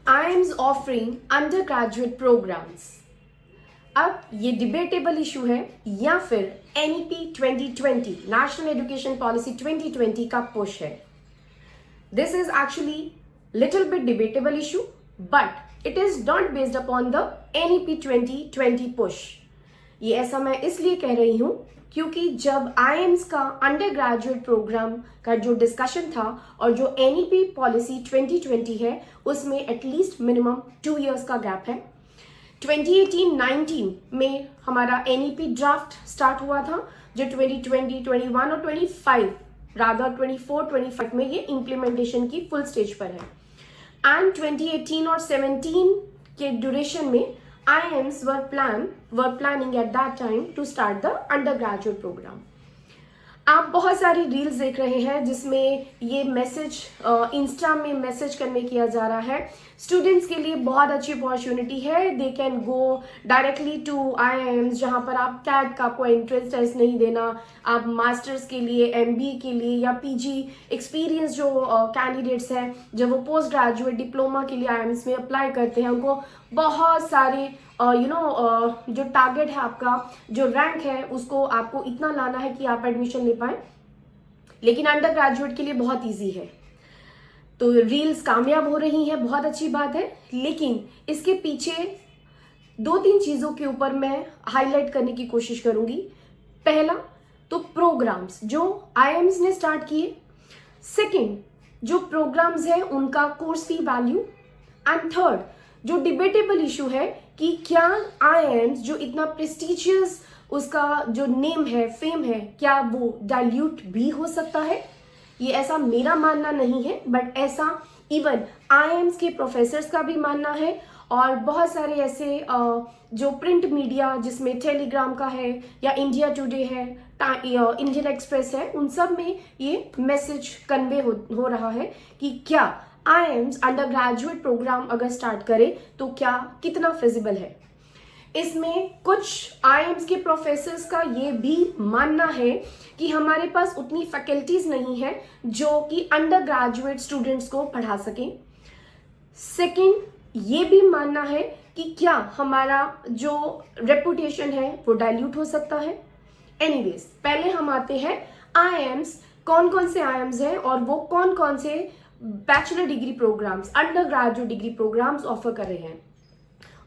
IIMs offering undergraduate programs. अब ये debatable issue है या फिर NEP 2020 नेशनल एजुकेशन पॉलिसी 2020 का पुश है. This is actually little bit debatable issue but it is not based upon the NEP 2020 push. ये ऐसा मैं इसलिए कह रही हूं क्योंकि जब IIMs का अंडर ग्रेजुएट प्रोग्राम का जो डिस्कशन था और जो NEP पॉलिसी 2020 है उसमें एटलीस्ट मिनिमम 2 years का गैप है. 2018-19 में हमारा NEP ड्राफ्ट स्टार्ट हुआ था जो 2020, 21 और 25 रादर 24-25 में ये इम्प्लीमेंटेशन की फुल स्टेज पर है. एंड 2018 और 17 के ड्यूरेशन में IIMs were planning at that time to start the undergraduate program. आप बहुत सारी रील्स देख रहे हैं जिसमें ये मैसेज इंस्टा में मैसेज कन्वे किया जा रहा है. स्टूडेंट्स के लिए बहुत अच्छी अपॉर्चुनिटी है. They can go directly to IIMs जहाँ पर आप कैट का कोई एंट्रेंस टेस्ट नहीं देना. आप मास्टर्स के लिए, MBA के लिए या PG एक्सपीरियंस जो कैंडिडेट्स हैं जब वो पोस्ट ग्रेजुएट डिप्लोमा के लिए IIMs में अप्लाई करते हैं उनको बहुत सारे जो टारगेट है आपका, जो रैंक है उसको आपको इतना लाना है कि आप एडमिशन ले पाए. लेकिन अंडर ग्रेजुएट के लिए बहुत इजी है. तो रील्स कामयाब हो रही हैं, बहुत अच्छी बात है. लेकिन इसके पीछे 2-3 चीज़ों के ऊपर मैं हाईलाइट करने की कोशिश करूंगी. पहला तो प्रोग्राम्स जो IIMs ने स्टार्ट किए. सेकंड, जो प्रोग्राम्स हैं उनका course fee value. And third, जो डिबेटेबल इशू है कि क्या IIMs जो इतना प्रेस्टिजियस उसका जो नेम है, फेम है, क्या वो डाइल्यूट भी हो सकता है. ये ऐसा मेरा मानना नहीं है बट ऐसा इवन IIMs के प्रोफेसर्स का भी मानना है. और बहुत सारे ऐसे जो प्रिंट मीडिया जिसमें टेलीग्राम का है या इंडिया टुडे है, इंडियन एक्सप्रेस है, उन सब में ये मैसेज कन्वे हो रहा है कि क्या IIMs अंडर ग्रेजुएट प्रोग्राम अगर स्टार्ट करे तो क्या कितना फिजिबल है. इसमें कुछ IIMs के प्रोफेसर्स का ये भी मानना है कि हमारे पास उतनी फैकल्टीज नहीं है जो कि अंडर ग्रेजुएट स्टूडेंट्स को पढ़ा सकें. सेकंड, ये भी मानना है कि क्या हमारा जो रेपुटेशन है वो डाइल्यूट हो सकता है. एनीवेज, पहले हम आते हैं IIMs, कौन कौन से IIMs हैं और वो कौन कौन से bachelor degree programmes, undergraduate degree programmes offer कर रहे हैं.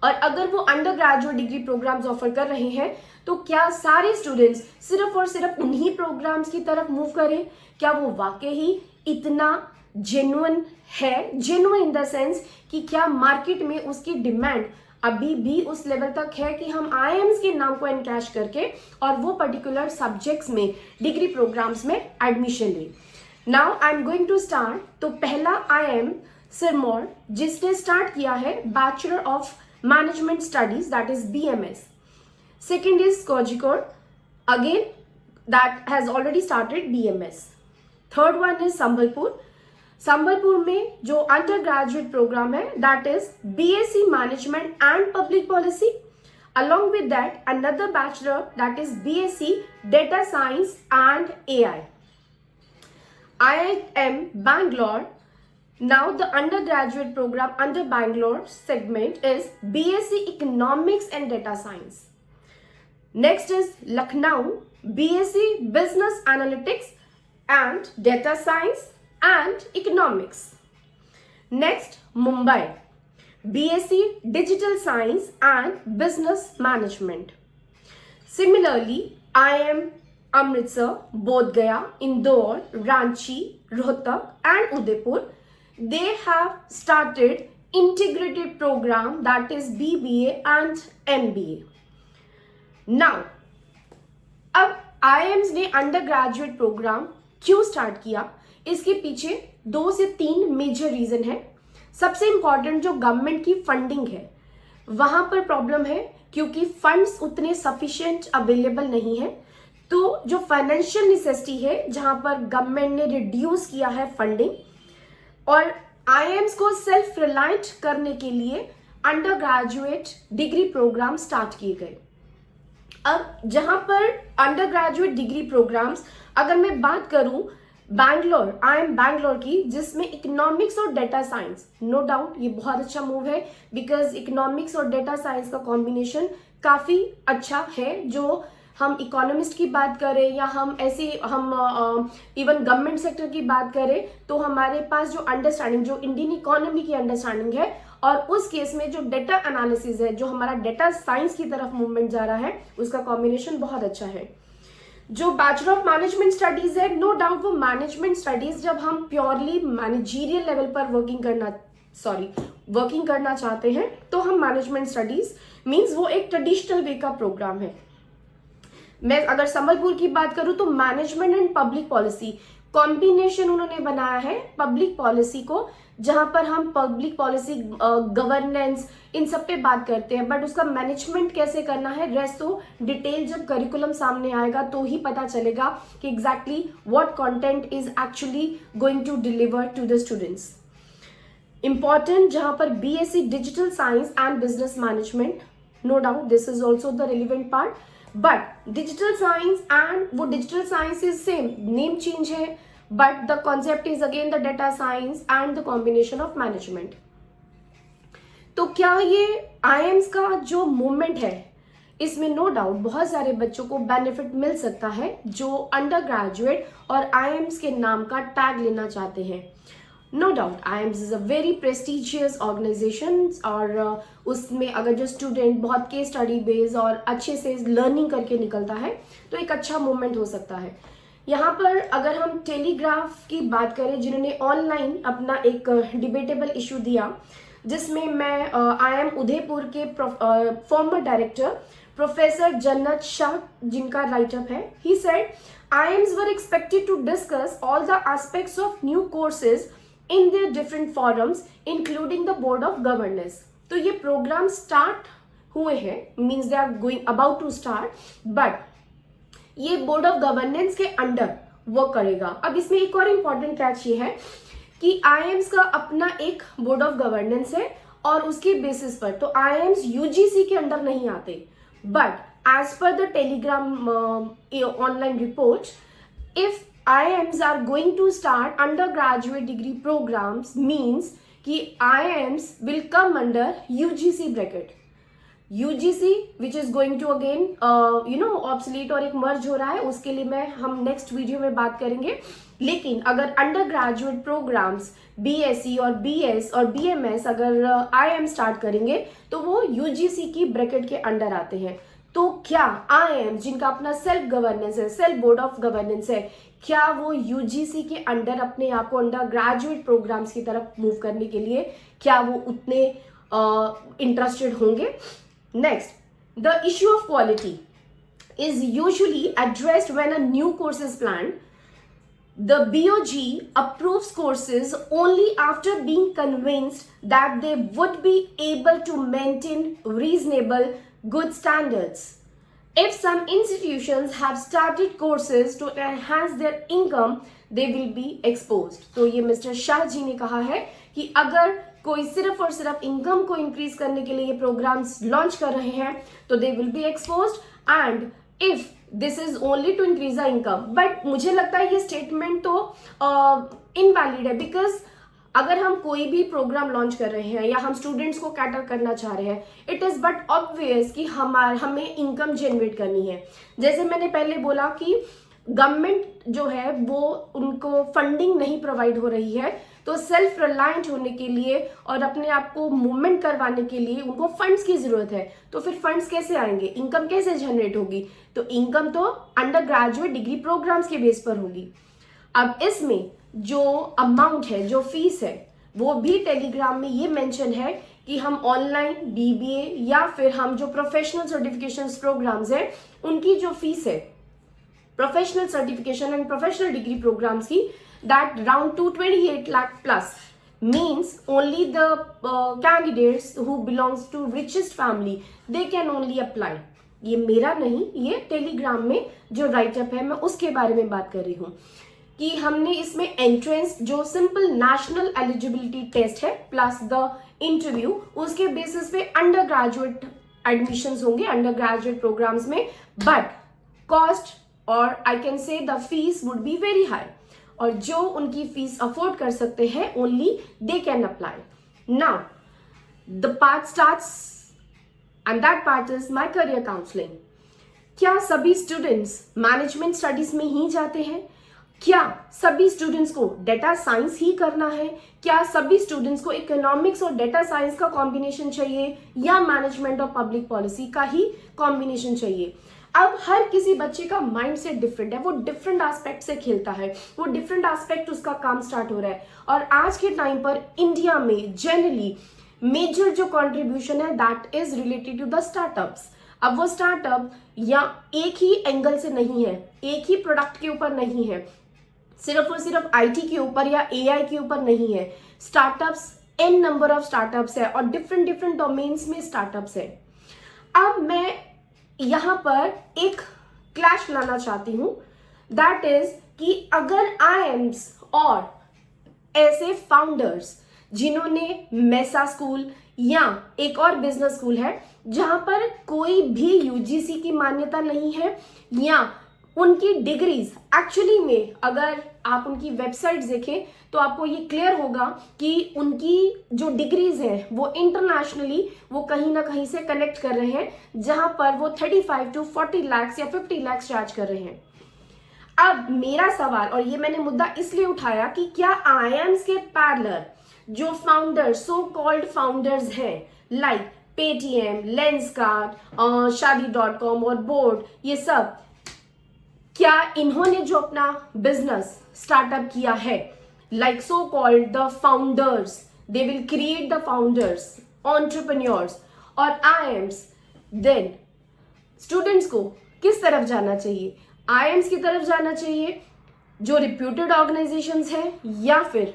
और अगर वो undergraduate degree programmes offer कर रहे हैं तो क्या सारे स्टूडेंट्स सिर्फ और सिर्फ उन्हीं प्रोग्राम्स की तरफ मूव करें. क्या वो वाकई ही इतना जेन्युइन है, जेन्युइन इन द सेंस कि क्या मार्केट में उसकी डिमांड अभी भी उस लेवल तक है कि हम IIMs के नाम को एनकैश करके और वो पर्टिकुलर सब्जेक्ट्स में डिग्री प्रोग्राम्स में एडमिशन लें. Now I am going to start. तो पहला IIM सिरमौर जिसने स्टार्ट किया है bachelor of management studies, that is BMS. Second is Kozhikode, again that has already started BMS. Third one is Sambalpur. Sambalpur में जो अंडर ग्रेजुएट प्रोग्राम है that is BSc management and public policy. Along with that, another bachelor that is BSc Data Science and AI. IIM Bangalore. Now the undergraduate program under Bangalore segment is BSc Economics and Data Science. Next is Lucknow, BSc Business Analytics and Data Science and Economics. Next, Mumbai, BSc Digital Science and Business Management. Similarly, IIM Amritsar, Bodh Gaya, Indore, Ranchi, Rohtak and Udaipur, they have started integrated program that is BBA and MBA. Now, अब IIMs ने under graduate programme क्यों start किया, इसके पीछे 2 से 3 major reason है. सबसे important जो गवर्नमेंट की फंडिंग है वहां पर प्रॉब्लम है क्योंकि फंड्स उतने सफिशिएंट अवेलेबल नहीं है. तो जो फाइनेंशियल नेसेसिटी है जहां पर गवर्नमेंट ने रिड्यूस किया है फंडिंग और IIMs को सेल्फ रिलायंट करने के लिए undergraduate degree programme start किए गए. अब जहां पर अंडर ग्रेजुएट डिग्री प्रोग्राम्स, अगर मैं बात करूं बैंगलोर, आई एम बैंगलोर की, जिसमें इकोनॉमिक्स और डेटा साइंस, नो डाउट ये बहुत अच्छा मूव है, बिकॉज इकोनॉमिक्स और डेटा साइंस का कॉम्बिनेशन काफ़ी अच्छा है। जो हम इकोनॉमिस्ट की बात करें या हम ऐसे हम इवन गवर्नमेंट सेक्टर की बात करें, तो हमारे पास जो अंडरस्टैंडिंग, जो इंडियन इकोनॉमी की अंडरस्टैंडिंग है, और उस केस में जो डेटा एनालिसिस है, जो हमारा डेटा साइंस की तरफ मूवमेंट जा रहा है, उसका कॉम्बिनेशन बहुत अच्छा है। जो बैचलर ऑफ मैनेजमेंट स्टडीज है, नो डाउट वो मैनेजमेंट स्टडीज जब हम प्योरली मैनेजीरियल लेवल पर वर्किंग करना चाहते हैं, तो हम मैनेजमेंट स्टडीज मींस वो एक ट्रेडिशनल वे का प्रोग्राम है। मैं अगर संबलपुर की बात करूं तो management and public policy combination उन्होंने बनाया है पब्लिक पॉलिसी को, जहां पर हम पब्लिक पॉलिसी, गवर्नेंस, इन सब पे बात करते हैं, बट उसका मैनेजमेंट कैसे करना है, रेस्ट तो डिटेल जब करिकुलम सामने आएगा तो ही पता चलेगा कि exactly what content is actually going to deliver to the students. Important जहां पर BSc digital science and business management, no doubt this is also the relevant part, but digital science and वो digital science is same, name change है, but the concept is again the data science and the combination of management. तो क्या ये IIMs का जो movement है, इसमें no doubt बहुत सारे बच्चों को बेनिफिट मिल सकता है जो अंडर ग्रेजुएट और आईएम्स के नाम का टैग लेना चाहते हैं। No doubt IIMs is a very prestigious organisation, और उसमें अगर जो स्टूडेंट बहुत केस स्टडी बेस्ड और अच्छे से लर्निंग करके निकलता है, तो एक अच्छा मूवमेंट हो सकता है। यहाँ पर अगर हम टेलीग्राफ की बात करें, जिन्होंने ऑनलाइन अपना एक डिबेटेबल इशू दिया, जिसमें मैं आईएम उदयपुर के फॉर्मर डायरेक्टर प्रोफेसर जन्नत शाह जिनका राइटअप है, he said IIMs were expected to discuss all the aspects of new courses in their different forums, including the board of governance. तो ये प्रोग्राम स्टार्ट हुए हैं, means they are going about to start, but ये board of governance के under work करेगा। अब इसमें एक और इम्पॉर्टेंट कैच ये है कि आईएम्स का अपना एक बोर्ड ऑफ गवर्नेंस है, और उसके बेसिस पर तो आईएम्स यूजीसी के अंडर नहीं आते, but as per the telegram online reports, if IIMs are going to start undergraduate degree programs, means कि IIMs will come under UGC bracket, UGC which is going to again obsolete और एक मर्ज हो रहा है, उसके लिए हम नेक्स्ट वीडियो में बात करेंगे। लेकिन अगर अंडर ग्रेजुएट प्रोग्राम्स बीएससी और बीएस और बीएमएस अगर IIM स्टार्ट करेंगे, तो वो UGC की ब्रैकेट के अंडर आते हैं। तो क्या आईएम जिनका अपना सेल्फ गवर्नेंस है, सेल्फ बोर्ड ऑफ गवर्नेंस है, क्या वो यूजीसी के अंडर अपने आप को अंडर ग्रेजुएट प्रोग्राम्स की तरफ मूव करने के लिए क्या वो उतने इंटरेस्टेड होंगे? Next, the issue of quality is usually addressed when a new course is planned. The BOG approves courses only after being convinced that they would be able to maintain reasonable good standards. If some institutions have started courses to enhance their income, they will be exposed. तो ये mister Shah ji ने कहा है कि अगर कोई सिर्फ और सिर्फ इनकम को इंक्रीज करने के लिए ये प्रोग्राम्स लॉन्च कर रहे हैं, तो they will be exposed, and if this is only to increase the income. But मुझे लगता है ये स्टेटमेंट तो इनवैलिड है, बिकॉज अगर हम कोई भी प्रोग्राम लॉन्च कर रहे हैं या हम स्टूडेंट्स को कैटर करना चाह रहे हैं, इट इज बट ऑब्वियस कि हमें इनकम जनरेट करनी है। जैसे मैंने पहले बोला कि गवर्नमेंट जो है वो उनको फंडिंग नहीं प्रोवाइड हो रही है, तो सेल्फ रिलायंट होने के लिए और अपने आप को मूवमेंट करवाने के लिए उनको फंड्स की जरूरत है। तो फिर फंड्स कैसे आएंगे, इनकम कैसे जनरेट होगी? तो इनकम तो अंडर ग्रेजुएट डिग्री प्रोग्राम्स के बेस पर होगी। अब इसमें जो अमाउंट है, जो फीस है, वो भी टेलीग्राम में ये मेंशन है कि हम ऑनलाइन बीबीए या फिर हम जो प्रोफेशनल सर्टिफिकेशन प्रोग्राम्स हैं उनकी जो फीस है, professional certification and professional degree programmes की, that round to 28 lakh plus means only the candidates who belongs to richest family they can only apply. ये मेरा नहीं, ये टेलीग्राम में जो राइटअप है मैं उसके बारे में बात कर रही हूँ कि हमने इसमें एंट्रेंस जो सिंपल नेशनल एलिजिबिलिटी टेस्ट है प्लस द इंटरव्यू, उसके बेसिस पे अंडर ग्रेजुएट एडमिशंस होंगे अंडर ग्रेजुएट प्रोग्राम्स में, बट कॉस्ट और I can say the fees would be very high. और जो उनकी फीस अफोर्ड कर सकते हैं only they can apply. Now the part starts and that part is my career counselling. क्या सभी स्टूडेंट्स मैनेजमेंट स्टडीज में ही जाते हैं? क्या सभी स्टूडेंट्स को डेटा साइंस ही करना है? क्या सभी स्टूडेंट्स को इकोनॉमिक्स और डेटा साइंस का कॉम्बिनेशन चाहिए या मैनेजमेंट और पब्लिक पॉलिसी का ही कॉम्बिनेशन चाहिए? अब हर किसी बच्चे का माइंड सेट डिफरेंट है, वो डिफरेंट एस्पेक्ट से खेलता है, वो डिफरेंट एस्पेक्ट उसका काम स्टार्ट हो रहा है। और आज के टाइम पर इंडिया में जनरली मेजर जो कंट्रीब्यूशन है that is related to the startups. अब वो स्टार्टअप या एक ही एंगल से नहीं है, एक ही प्रोडक्ट के ऊपर नहीं है, सिर्फ और सिर्फ आईटी के ऊपर या एआई के ऊपर नहीं है। Startups an number of startups है और डिफरेंट डिफरेंट डोमेन्स में स्टार्टअप्स है। अब मैं यहाँ पर एक क्लैश लाना चाहती हूँ, दैट इज कि अगर आईएम्स और ऐसे फाउंडर्स जिन्होंने मेसा स्कूल या एक और बिजनेस स्कूल है जहां पर कोई भी यूजीसी की मान्यता नहीं है या उनकी डिग्रीज एक्चुअली में अगर आप उनकी वेबसाइट देखें तो आपको ये क्लियर होगा कि उनकी जो डिग्रीज हैं वो इंटरनेशनली वो कहीं ना कहीं से कनेक्ट कर रहे हैं जहां पर वो 35 to 40 लाख या 50 लाख चार्ज कर रहे हैं। अब मेरा सवाल, और ये मैंने मुद्दा इसलिए उठाया कि क्या आईएम्स के पैरेलल जो फाउंडर्स, सो कॉल्ड फाउंडर्स हैं लाइक पेटीएम, लेंसकार्ट, शादी.com और बोर्ड, ये सब, क्या इन्होंने जो अपना बिजनेस स्टार्टअप किया है like so called the founders, they will create the founders, entrepreneurs और आईएम्स, देन स्टूडेंट्स को किस तरफ जाना चाहिए? आईएम्स की तरफ जाना चाहिए जो रिप्यूटेड ऑर्गेनाइजेशंस हैं या फिर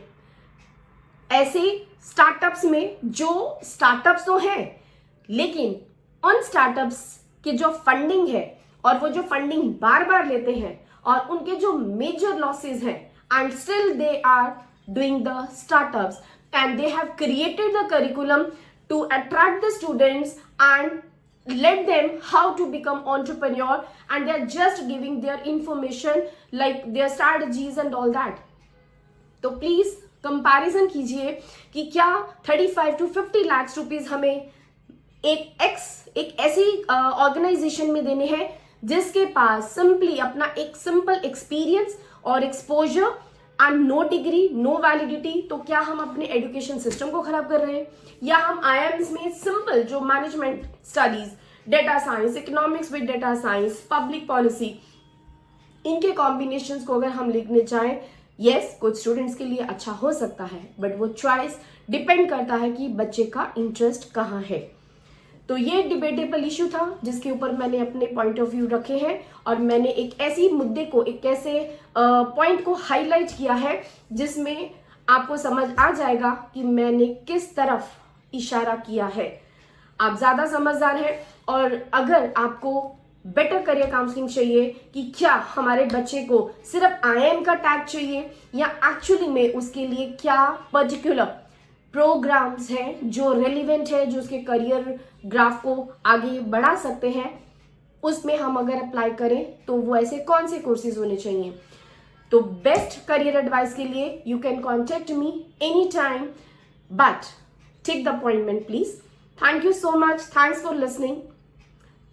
ऐसे स्टार्टअप्स में जो स्टार्टअप्स तो हैं लेकिन उन स्टार्टअप्स की जो फंडिंग है और वो जो फंडिंग बार बार लेते हैं और उनके जो मेजर लॉसेस हैं and still they are doing the startups and they have created the curriculum to attract the students and let them how to become entrepreneur and they are just giving their information like their strategies and all that। तो please comparison कीजिए कि क्या 35 to 50 lakh rupees हमें एक ऐसी organisation में देने हैं जिसके पास सिंपली अपना एक सिंपल एक्सपीरियंस और exposure and no degree, no validity. तो क्या हम अपने एजुकेशन सिस्टम को खराब कर रहे हैं? या हम आईएम्स में सिंपल जो management studies, data science, economics with data science, public policy, इनके कॉम्बिनेशंस को अगर हम लिखने चाहें, यस कुछ स्टूडेंट्स के लिए अच्छा हो सकता है बट वो चॉइस डिपेंड करता है कि बच्चे का इंटरेस्ट कहाँ है। तो ये डिबेटेबल इशू था जिसके ऊपर मैंने अपने पॉइंट ऑफ व्यू रखे हैं और मैंने एक ऐसी मुद्दे को, एक ऐसे पॉइंट को हाईलाइट किया है जिसमें आपको समझ आ जाएगा कि मैंने किस तरफ इशारा किया है। आप ज़्यादा समझदार हैं और अगर आपको बेटर करियर काउंसलिंग चाहिए कि क्या हमारे बच्चे को सिर्फ आईएम का टैग चाहिए या एक्चुअली में उसके लिए क्या पर्टिकुलर प्रोग्राम्स हैं जो रेलिवेंट है, जो उसके करियर ग्राफ को आगे बढ़ा सकते हैं, उसमें हम अगर अप्लाई करें तो वो ऐसे कौन से कोर्सेज होने चाहिए। तो बेस्ट करियर एडवाइस के लिए you can contact me any time but take the appointment please. Thank you so much, thanks for listening,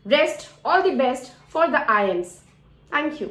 rest, all the best for the IIMs। Thank you.